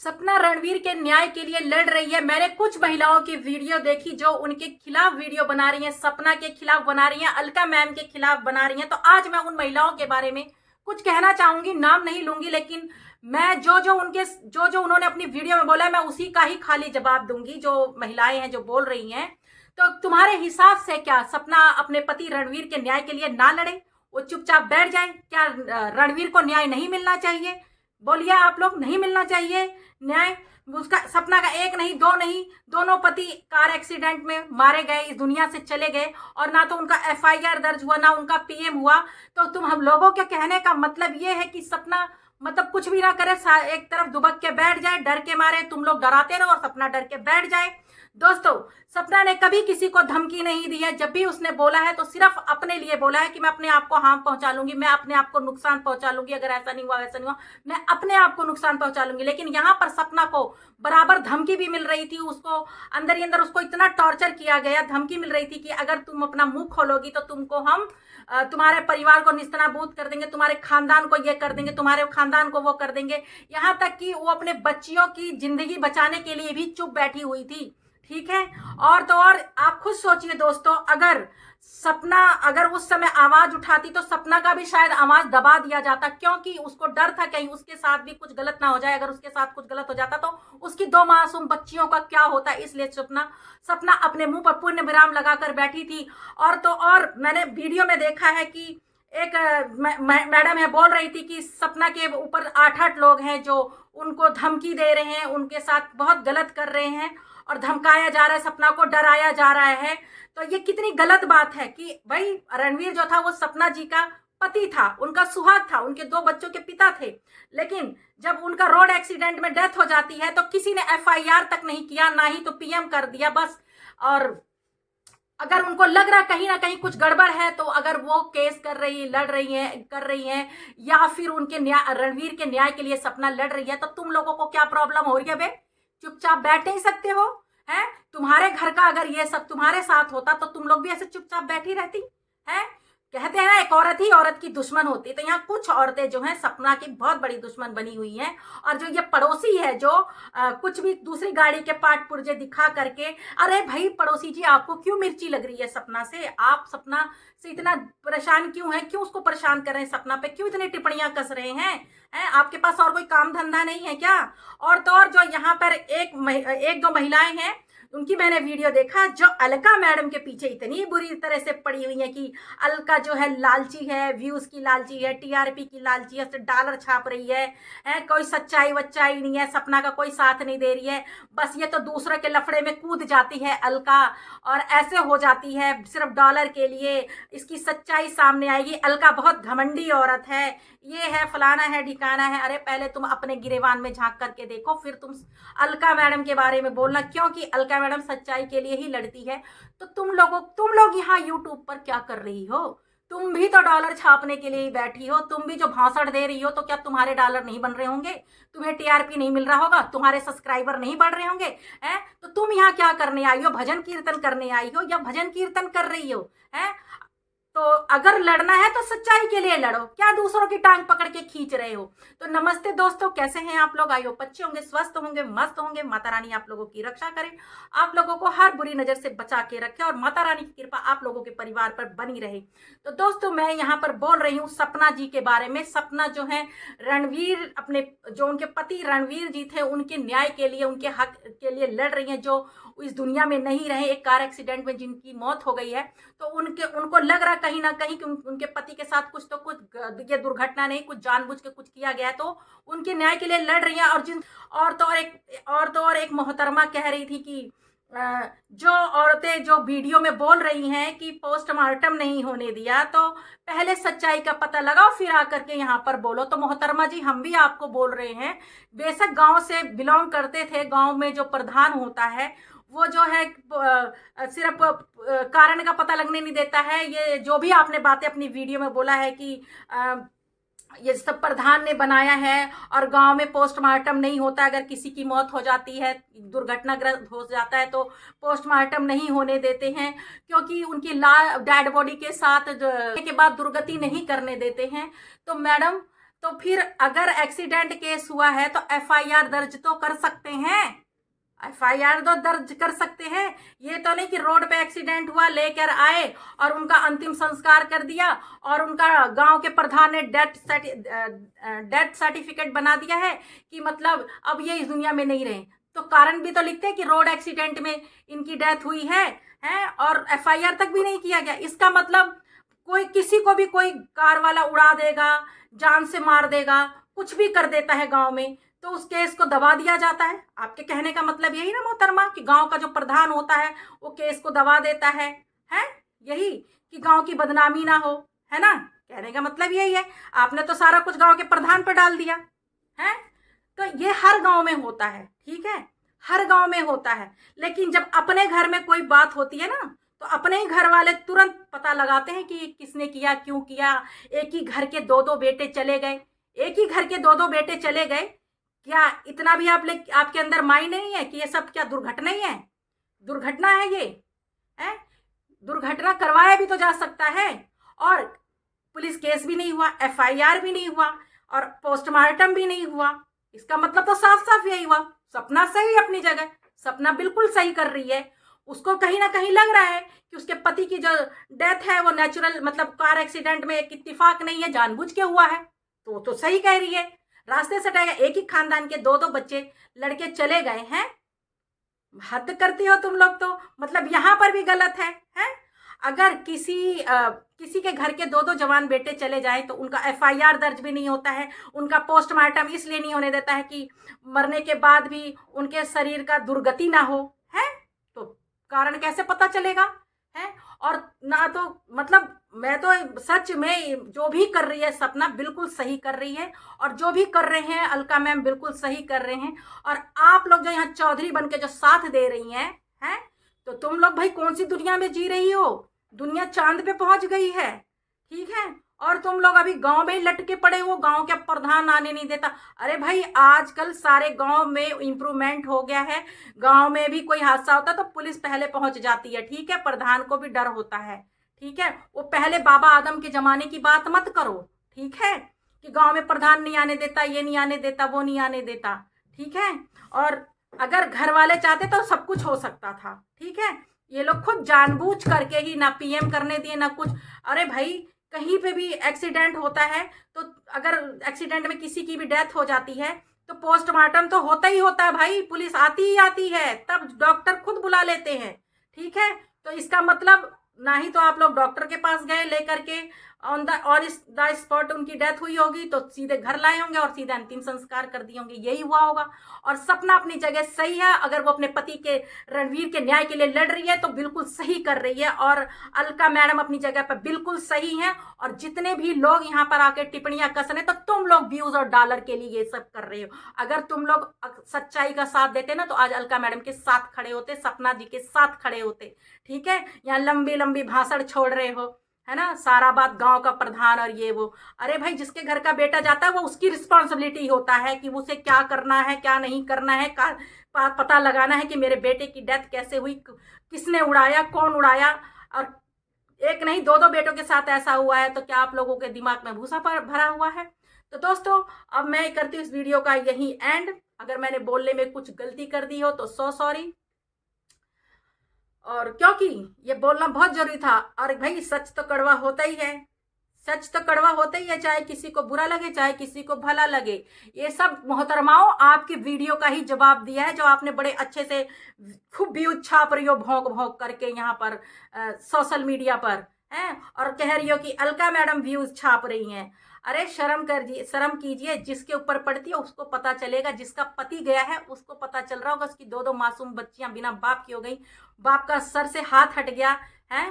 सपना रणवीर के न्याय के लिए लड़ रही है। मैंने कुछ महिलाओं की वीडियो देखी जो उनके खिलाफ वीडियो बना रही हैं, सपना के खिलाफ बना रही हैं, अलका मैम के खिलाफ बना रही हैं। तो आज मैं उन महिलाओं के बारे में कुछ कहना चाहूंगी, नाम नहीं लूंगी, लेकिन मैं जो उन्होंने अपनी वीडियो में बोला है मैं उसी का ही खाली जवाब दूंगी। जो महिलाएं हैं जो बोल रही हैं, तो तुम्हारे हिसाब से क्या सपना अपने पति रणवीर के न्याय के लिए ना लड़े, वो चुपचाप बैठ जाए? क्या रणवीर को न्याय नहीं मिलना चाहिए? बोलिए आप लोग, नहीं मिलना चाहिए न्याय? उसका सपना का एक नहीं, दो नहीं, दोनों पति कार एक्सीडेंट में मारे गए, इस दुनिया से चले गए, और ना तो उनका एफआईआर दर्ज हुआ ना उनका पीएम हुआ। तो तुम हम लोगों के कहने का मतलब ये है कि सपना मतलब कुछ भी ना करे, एक तरफ दुबक के बैठ जाए, डर के मारे तुम लोग डराते रहो और सपना डर के बैठ जाए। दोस्तों, सपना ने कभी किसी को धमकी नहीं दी है। जब भी उसने बोला है तो सिर्फ अपने लिए बोला है कि मैं अपने आप को हार्म पहुंचा लूंगी, मैं अपने आप को नुकसान पहुंचा लूंगी, अगर ऐसा नहीं हुआ वैसा नहीं हुआ, मैं अपने आप को नुकसान पहुंचा लूंगी। लेकिन यहाँ पर सपना को बराबर धमकी भी मिल रही थी, उसको अंदर ही अंदर उसको इतना टॉर्चर किया गया, धमकी मिल रही थी कि अगर तुम अपना मुंह खोलोगी तो तुमको हम तुम्हारे परिवार को निस्तनाबूद कर देंगे, तुम्हारे खानदान को ये कर देंगे, तुम्हारे खानदान को वो कर देंगे। यहाँ तक कि वो अपने बच्चियों की जिंदगी बचाने के लिए भी चुप बैठी हुई थी। ठीक है, और तो और आप खुद सोचिए दोस्तों, अगर उस समय आवाज उठाती तो सपना का भी शायद आवाज दबा दिया जाता, क्योंकि उसको डर था कहीं उसके साथ भी कुछ गलत ना हो जाए। अगर उसके साथ कुछ गलत हो जाता तो उसकी दो मासूम बच्चियों का क्या होता, इसलिए सपना अपने मुंह पर पूर्ण विराम लगाकर बैठी थी। और तो और मैंने वीडियो में देखा है कि एक मैडम है, बोल रही थी कि सपना के ऊपर 8-8 लोग हैं जो उनको धमकी दे रहे हैं, उनके साथ बहुत गलत कर रहे हैं और धमकाया जा रहा है, सपना को डराया जा रहा है। तो ये कितनी गलत बात है कि भाई रणवीर जो था वो सपना जी का पति था, उनका सुहाग था, उनके 2 बच्चों के पिता थे। लेकिन जब उनका रोड एक्सीडेंट में डेथ हो जाती है तो किसी ने एफआईआर तक नहीं किया, ना ही तो पीएम कर दिया बस। और अगर उनको लग रहा कहीं ना कहीं कुछ गड़बड़ है तो अगर वो केस लड़ रही है या फिर उनके रणवीर के न्याय के लिए सपना लड़ रही है, तो तुम लोगों को क्या प्रॉब्लम हो रही है बे? चुपचाप बैठ नहीं सकते हो? हैं, तुम्हारे घर का अगर ये सब तुम्हारे साथ होता तो तुम लोग भी ऐसे चुपचाप बैठी रहती? हैं, कहते हैं ना एक औरत ही औरत की दुश्मन होती है, तो यहाँ कुछ औरतें जो हैं सपना की बहुत बड़ी दुश्मन बनी हुई हैं। और जो ये पड़ोसी है जो कुछ भी दूसरी गाड़ी के पार्ट पुर्जे दिखा करके, अरे भाई पड़ोसी जी आपको क्यों मिर्ची लग रही है सपना से? आप सपना से इतना परेशान क्यों हैं? क्यों उसको परेशान कर रहे हैं? सपना पे क्यों इतनी टिप्पणियां कस रहे हैं? आपके पास और कोई काम धंधा नहीं है क्या? और तो और जो यहाँ पर एक दो महिलाएं हैं उनकी मैंने वीडियो देखा, जो अलका मैडम के पीछे इतनी बुरी तरह से पड़ी हुई है कि अलका जो है लालची है, व्यूज की लालची है, टीआरपी की लालची है, डॉलर छाप रही है, कोई सच्चाई वच्चाई नहीं है, सपना का कोई साथ नहीं दे रही है, बस ये तो दूसरे के लफड़े में कूद जाती है अलका और ऐसे हो जाती है सिर्फ डॉलर के लिए। इसकी सच्चाई सामने आएगी, अलका बहुत घमंडी औरत है, ये है फलाना है ढिकाना है। अरे पहले तुम अपने गिरेबान में झांक करके देखो, फिर तुम अलका मैडम के बारे में बोलना, क्योंकि अलका मैडम सच्चाई के लिए ही लड़ती है। तो तुम लोग यहाँ यूट्यूब पर क्या कर रही हो? तुम भी तो डॉलर छापने के लिए ही बैठी हो, तुम भी जो भाषण दे रही हो, तो क्या तुम्हारे डॉलर नहीं बन रहे होंगे? तुम्हें टीआरपी नहीं मिल रहा होगा? तुम्हारे सब्सक्राइबर नहीं बढ़ रहे होंगे? हैं, तो तुम यहाँ क्या करने आई हो? भजन कीर्तन करने आई हो या भजन कीर्तन कर रही हो? हैं, तो अगर लड़ना है तो सच्चाई के लिए लड़ो, क्या दूसरों की टांग पकड़ के खींच रहे हो? तो नमस्ते दोस्तों, कैसे हैं आप लोग? आई होप अच्छे होंगे, स्वस्थ होंगे, मस्त होंगे। माता रानी आप लोगों की रक्षा करे, आप लोगों को हर बुरी नजर से बचा के रखे और माता रानी की कृपा आप लोगों के परिवार पर बनी रहे। तो दोस्तों, मैं यहाँ पर बोल रही हूँ सपना जी के बारे में। सपना जो है रणवीर, अपने जो उनके पति रणवीर जी थे उनके न्याय के लिए, उनके हक के लिए लड़ रही हैं, जो इस दुनिया में नहीं रहे, एक कार एक्सीडेंट में जिनकी मौत हो गई है। तो उनको लग रहा कहीं ना कहीं कि उनके पति के साथ कुछ ये दुर्घटना नहीं, कुछ जानबूझ के कुछ किया गया, तो उनके न्याय के लिए लड़ रही हैं। और तो और एक मोहतरमा कह रही थी कि जो औरतें जो वीडियो में बोल रही हैं कि पोस्टमार्टम नहीं होने दिया, तो पहले सच्चाई का पता लगाओ फिर आकर के यहाँ पर बोलो। तो मोहतरमा जी, हम भी आपको बोल रहे हैं, बेशक गांव से बिलोंग करते थे, गांव में जो प्रधान होता है वो जो है सिर्फ कारण का पता लगने नहीं देता है। ये जो भी आपने बातें अपनी वीडियो में बोला है कि ये सब प्रधान ने बनाया है और गांव में पोस्टमार्टम नहीं होता, अगर किसी की मौत हो जाती है, दुर्घटनाग्रस्त हो जाता है तो पोस्टमार्टम नहीं होने देते हैं, क्योंकि उनकी डेड बॉडी के साथ के बाद दुर्गति नहीं करने देते हैं। तो मैडम, तो फिर अगर एक्सीडेंट केस हुआ है तो एफआईआर दर्ज तो कर सकते हैं, एफआईआर तो दर्ज कर सकते हैं। ये तो नहीं कि रोड पे एक्सीडेंट हुआ लेकर आए और उनका अंतिम संस्कार कर दिया और उनका गांव के प्रधान ने डेथ सर्टिफिकेट बना दिया है कि मतलब अब ये इस दुनिया में नहीं रहे। तो कारण भी तो लिखते हैं कि रोड एक्सीडेंट में इनकी डेथ हुई है और एफआईआर तक भी नहीं किया गया। इसका मतलब कोई किसी को भी कोई कार वाला उड़ा देगा, जान से मार देगा, कुछ भी कर देता है गांव में, तो उस केस को दबा दिया जाता है। आपके कहने का मतलब यही ना मोहतरमा, कि गांव का जो प्रधान होता है वो केस को दबा देता है यही कि गांव की बदनामी ना हो, है ना? कहने का मतलब यही है। आपने तो सारा कुछ गांव के प्रधान पर डाल दिया है। तो ये हर गांव में होता है, ठीक है, हर गांव में होता है। लेकिन जब अपने घर में कोई बात होती है ना, तो अपने ही घर वाले तुरंत पता लगाते हैं कि किसने किया, क्यों किया। एक ही घर के दो दो बेटे चले गए, एक ही घर के दो दो बेटे चले गए, क्या इतना भी आपके अंदर माइंड नहीं है कि ये सब क्या दुर्घटना ही है? दुर्घटना है ये, है? दुर्घटना करवाया भी तो जा सकता है और पुलिस केस भी नहीं हुआ, एफआईआर भी नहीं हुआ और पोस्टमार्टम भी नहीं हुआ। इसका मतलब तो साफ साफ यही हुआ। सपना सही अपनी जगह, सपना बिल्कुल सही कर रही है। उसको कहीं ना कहीं लग रहा है कि उसके पति की जो डेथ है वो नेचुरल मतलब कार एक्सीडेंट में एक इत्तेफाक नहीं है, जानबूझ के हुआ है। तो सही कह रही है, रास्ते से हटाएगा। एक ही खानदान के दो दो बच्चे लड़के चले गए हैं, हद करती हो तुम लोग। तो मतलब यहां पर भी गलत है? अगर किसी के घर के दो दो जवान बेटे चले जाएं तो उनका एफआईआर दर्ज भी नहीं होता है, उनका पोस्टमार्टम इसलिए नहीं होने देता है कि मरने के बाद भी उनके शरीर का दुर्गति ना हो, है? तो कारण कैसे पता चलेगा, है? और ना तो मतलब मैं तो सच में जो भी कर रही है सपना बिल्कुल सही कर रही है और जो भी कर रहे हैं अलका मैम बिल्कुल सही कर रहे हैं। और आप लोग जो यहाँ चौधरी बन के जो साथ दे रही हैं, तो तुम लोग भाई कौन सी दुनिया में जी रही हो? दुनिया चांद पे पहुंच गई है, ठीक है, और तुम लोग अभी गांव में ही लटके पड़े हो, गांव के प्रधान आने नहीं देता। अरे भाई आजकल सारे गांव में इंप्रूवमेंट हो गया है, गांव में भी कोई हादसा होता तो पुलिस पहले पहुंच जाती है, ठीक है, प्रधान को भी डर होता है, ठीक है। वो पहले बाबा आदम के जमाने की बात मत करो, ठीक है, कि गांव में प्रधान नहीं आने देता, ये नहीं आने देता, वो नहीं आने देता, ठीक है। और अगर घर वाले चाहते तो सब कुछ हो सकता था, ठीक है। ये लोग खुद जानबूझ करके ही ना पीएम करने दिए ना कुछ। अरे भाई कहीं पे भी एक्सीडेंट होता है तो अगर एक्सीडेंट में किसी की भी डेथ हो जाती है तो पोस्टमार्टम तो होता ही होता है भाई, पुलिस आती ही आती है, तब डॉक्टर खुद बुला लेते हैं, ठीक है। तो इसका मतलब ना ही तो आप लोग डॉक्टर के पास गए लेकर के ऑन द स्पॉट उनकी डेथ हुई होगी तो सीधे घर लाए होंगे और सीधे अंतिम संस्कार कर दिए होंगे, यही हुआ होगा। और सपना अपनी जगह सही है, अगर वो अपने पति के रणवीर के न्याय के लिए लड़ रही है तो बिल्कुल सही कर रही है और अलका मैडम अपनी जगह पर बिल्कुल सही है। और जितने भी लोग यहाँ पर आके टिप्पणियां कस रहे तो तुम लोग व्यूज और डॉलर के लिए ये सब कर रहे हो। अगर तुम लोग सच्चाई का साथ देते ना तो आज अलका मैडम के साथ खड़े होते, सपना जी के साथ खड़े होते, ठीक है। यहाँ लंबी लंबी भाषण छोड़ रहे हो, है ना, सारा बात गांव का प्रधान और ये वो। अरे भाई जिसके घर का बेटा जाता है वो उसकी रिस्पॉन्सिबिलिटी होता है कि उसे क्या करना है क्या नहीं करना है, पता लगाना है कि मेरे बेटे की डेथ कैसे हुई, किसने उड़ाया, कौन उड़ाया। और एक नहीं दो दो बेटों के साथ ऐसा हुआ है तो क्या आप लोगों के दिमाग में भूसा भरा हुआ है? तो दोस्तों अब मैं करती हूँ इस वीडियो का यही एंड। अगर मैंने बोलने में कुछ गलती कर दी हो तो सो सॉरी, और क्योंकि ये बोलना बहुत जरूरी था। और भाई सच तो कड़वा होता ही है, सच तो कड़वा होता ही है, चाहे किसी को बुरा लगे चाहे किसी को भला लगे। ये सब मोहतरमाओं आपकी वीडियो का ही जवाब दिया है, जो आपने बड़े अच्छे से खूब व्यूज छाप रही हो भौंक भौंक करके यहाँ पर सोशल मीडिया पर हैं और कह रही हो कि अलका मैडम व्यूज छाप रही हैं। अरे शर्म कीजिए, जिसके ऊपर पड़ती है उसको पता चलेगा, जिसका पति गया है उसको पता चल रहा होगा, उसकी दो दो मासूम बच्चियां बिना बाप की हो गई, बाप का सर से हाथ हट गया है,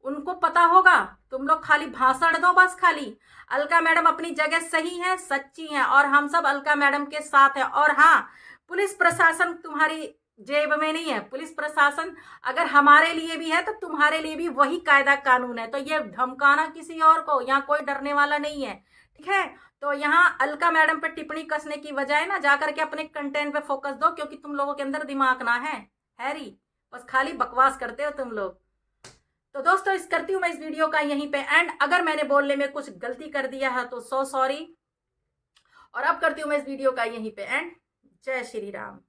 उनको पता होगा। तुम लोग खाली भाषण दो बस, खाली। अलका मैडम अपनी जगह सही है, सच्ची है और हम सब अलका मैडम के साथ है। और हाँ, पुलिस प्रशासन तुम्हारी जेब में नहीं है, पुलिस प्रशासन अगर हमारे लिए भी है तो तुम्हारे लिए भी वही कायदा कानून है। तो ये धमकाना किसी और को, यहाँ कोई डरने वाला नहीं है, ठीक है। तो यहाँ अलका मैडम पे टिप्पणी कसने की बजाय ना जाकर के अपने कंटेंट पे फोकस दो, क्योंकि तुम लोगों के अंदर दिमाग ना है हैरी, बस खाली बकवास करते हो तुम लोग। तो दोस्तों इस करती हूँ मैं इस वीडियो का यहीं पे एंड। अगर मैंने बोलने में कुछ गलती कर दिया है तो सो सॉरी। और अब करती हूँ मैं इस वीडियो का यहीं पे एंड। जय श्री राम।